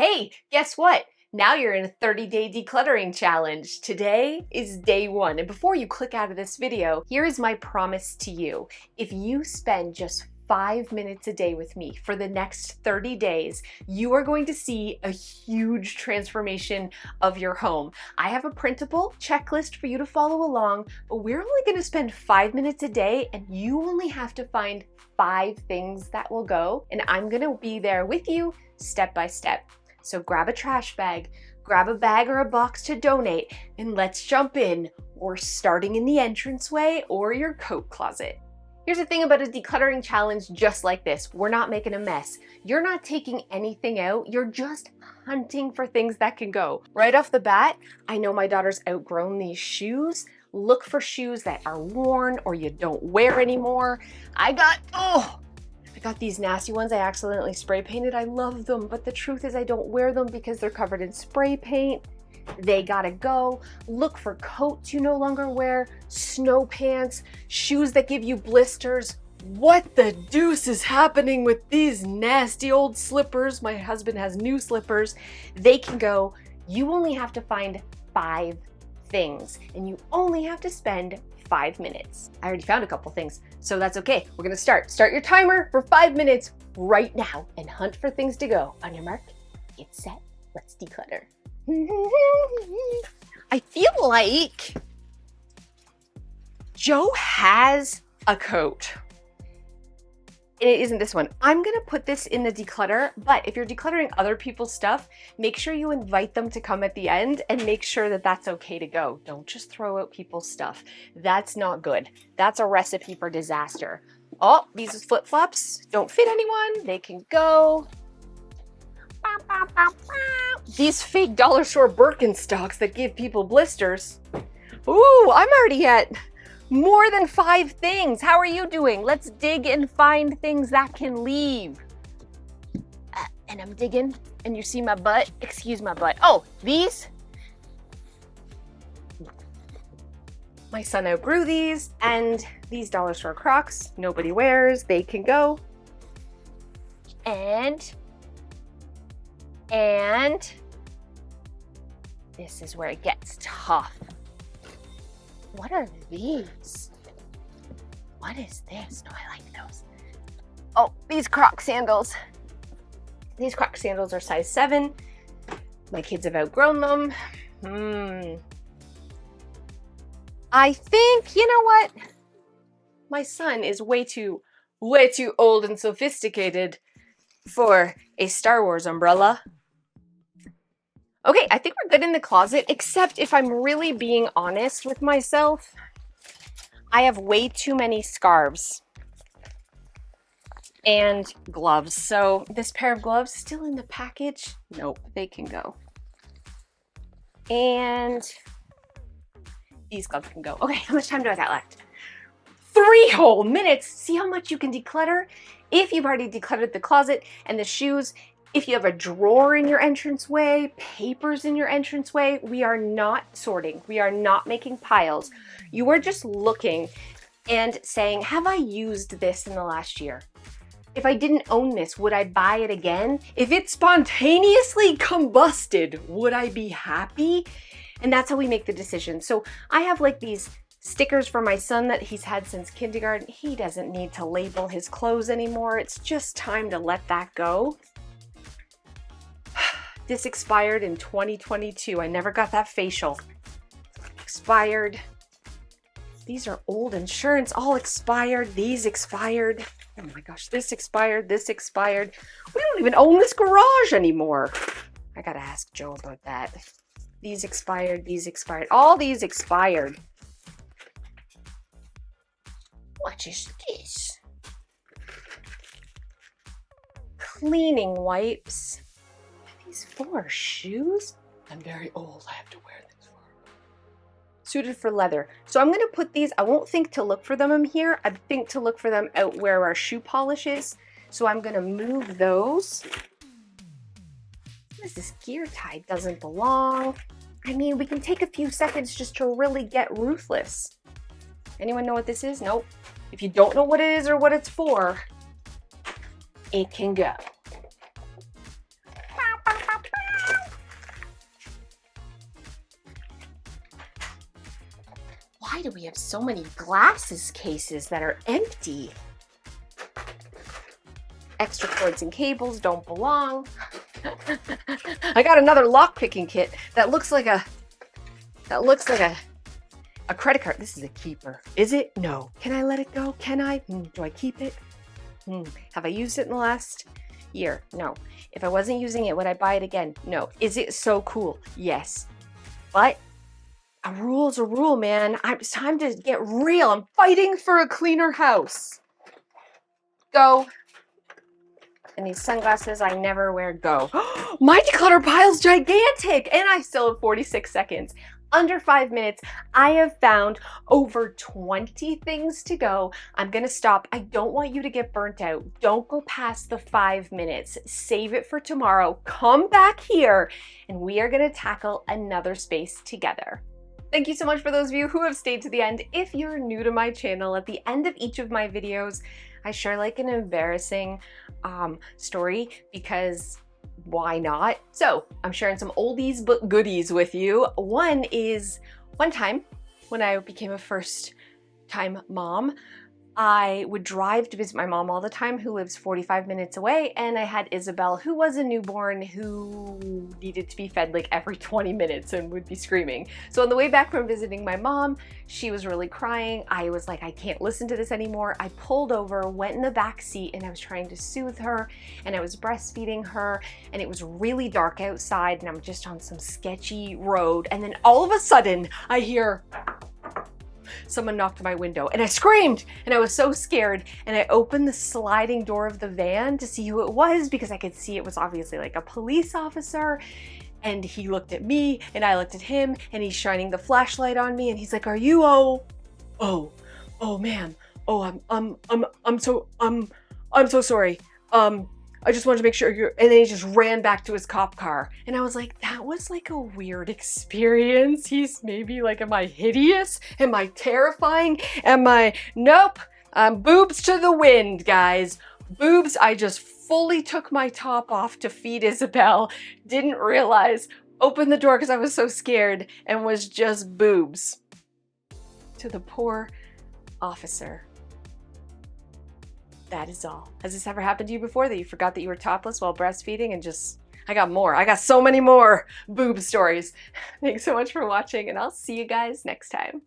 Hey, guess what? Now you're in a 30-day decluttering challenge. Today is day one. And before you click out of this video, here is my promise to you. If you spend just 5 minutes a day with me for the next 30 days, you are going to see a huge transformation of your home. I have a printable checklist for you to follow along, but we're only going to spend 5 minutes a day, and you only have to find 5 things that will go, and I'm going to be there with you step by step. So grab a trash bag, grab a bag or a box to donate, and let's jump in. We're starting in the entranceway or your coat closet. Here's the thing about a decluttering challenge just like this. We're not making a mess. You're not taking anything out. You're just hunting for things that can go. Right off the bat, I know my daughter's outgrown these shoes. Look for shoes that are worn or you don't wear anymore. I got these nasty ones I accidentally spray painted. I love them, but the truth is I don't wear them because they're covered in spray paint. They gotta go. Look for coats you no longer wear, snow pants, shoes that give you blisters. What the deuce is happening with these nasty old slippers? My husband has new slippers. They can go. You only have to find 5 things, and you only have to spend 5 minutes. I already found a couple things, so that's okay. We're gonna start. Start your timer for 5 minutes right now and hunt for things to go. On your mark, get set, let's declutter. I feel like Joe has a coat. And it isn't this one. I'm gonna put this in the declutter, but if you're decluttering other people's stuff, make sure you invite them to come at the end and make sure that that's okay to go. Don't just throw out people's stuff. That's not good. That's a recipe for disaster. Oh, these flip-flops don't fit anyone. They can go. These fake dollar store Birkenstocks that give people blisters. Ooh, I'm already at more than 5 things. How are you doing? Let's dig and find things that can leave. And I'm digging, and you see my butt? Excuse my butt. Oh, these? My son outgrew these, and these dollar store Crocs, nobody wears. They can go. And this is where it gets tough. What are these? What is this? No, I like those. Oh, these Croc sandals. These Croc sandals are size 7. My kids have outgrown them. I think, you know what? My son is way too old and sophisticated for a Star Wars umbrella. Okay, I think we're good in the closet, except if I'm really being honest with myself, I have way too many scarves and gloves. So this pair of gloves still in the package? Nope, they can go. And these gloves can go. Okay, how much time do I got left? 3 whole minutes. See how much you can declutter? If you've already decluttered the closet and the shoes, if you have a drawer in your entranceway, papers in your entranceway, we are not sorting. We are not making piles. You are just looking and saying, have I used this in the last year? If I didn't own this, would I buy it again? If it spontaneously combusted, would I be happy? And that's how we make the decision. So I have like these stickers for my son that he's had since kindergarten. He doesn't need to label his clothes anymore. It's just time to let that go. This expired in 2022. I never got that facial. Expired. These are old insurance, all expired. These expired. Oh my gosh, this expired, this expired. We don't even own this garage anymore. I gotta ask Joe about that. These expired, all these expired. What is this? Cleaning wipes. These 4 shoes? I'm very old, I have to wear these 4. Suited for leather. So I'm gonna put these, I won't think to look for them in here. I think to look for them out where our shoe polish is. So I'm gonna move those. What is this gear tie? Doesn't belong. I mean, we can take a few seconds just to really get ruthless. Anyone know what this is? Nope. If you don't know what it is or what it's for, it can go. Why do we have so many glasses cases that are empty? Extra cords and cables don't belong. I got another lock picking kit that looks like a credit card. This is a keeper. Is it? No. Can I let it go? Can I? Do I keep it? Have I used it in the last year? No. If I wasn't using it, would I buy it again? No. Is it so cool? Yes. But a rule's a rule, man. It's time to get real. I'm fighting for a cleaner house. Go. And these sunglasses I never wear, go. My declutter pile's gigantic, and I still have 46 seconds. Under 5 minutes, I have found over 20 things to go. I'm gonna stop. I don't want you to get burnt out. Don't go past the 5 minutes. Save it for tomorrow. Come back here, and we are gonna tackle another space together. Thank you so much for those of you who have stayed to the end. If you're new to my channel, at the end of each of my videos, I share like an embarrassing story, because why not? So I'm sharing some oldies but goodies with you. One is one time when I became a first-time mom, I would drive to visit my mom all the time, who lives 45 minutes away, and I had Isabel, who was a newborn, who needed to be fed like every 20 minutes and would be screaming. So on the way back from visiting my mom, she was really crying. I was like, I can't listen to this anymore. I pulled over, went in the back seat, and I was trying to soothe her, and I was breastfeeding her, and it was really dark outside, and I'm just on some sketchy road, and then all of a sudden I hear someone knocked on my window, and I screamed, and I was so scared, and I opened the sliding door of the van to see who it was, because I could see it was obviously like a police officer. And he looked at me, and I looked at him, and he's shining the flashlight on me, and he's like, "Are you oh ma'am, I'm so sorry. I just wanted to make sure you're," and then he just ran back to his cop car. And I was like, that was like a weird experience. He's maybe like, am I hideous? Am I terrifying? Nope. Boobs to the wind, guys. Boobs. I just fully took my top off to feed Isabel. Didn't realize. Opened the door because I was so scared, and was just boobs to the poor officer. That is all. Has this ever happened to you before, that you forgot that you were topless while breastfeeding? And I got more. I got so many more boob stories. Thanks so much for watching, and I'll see you guys next time.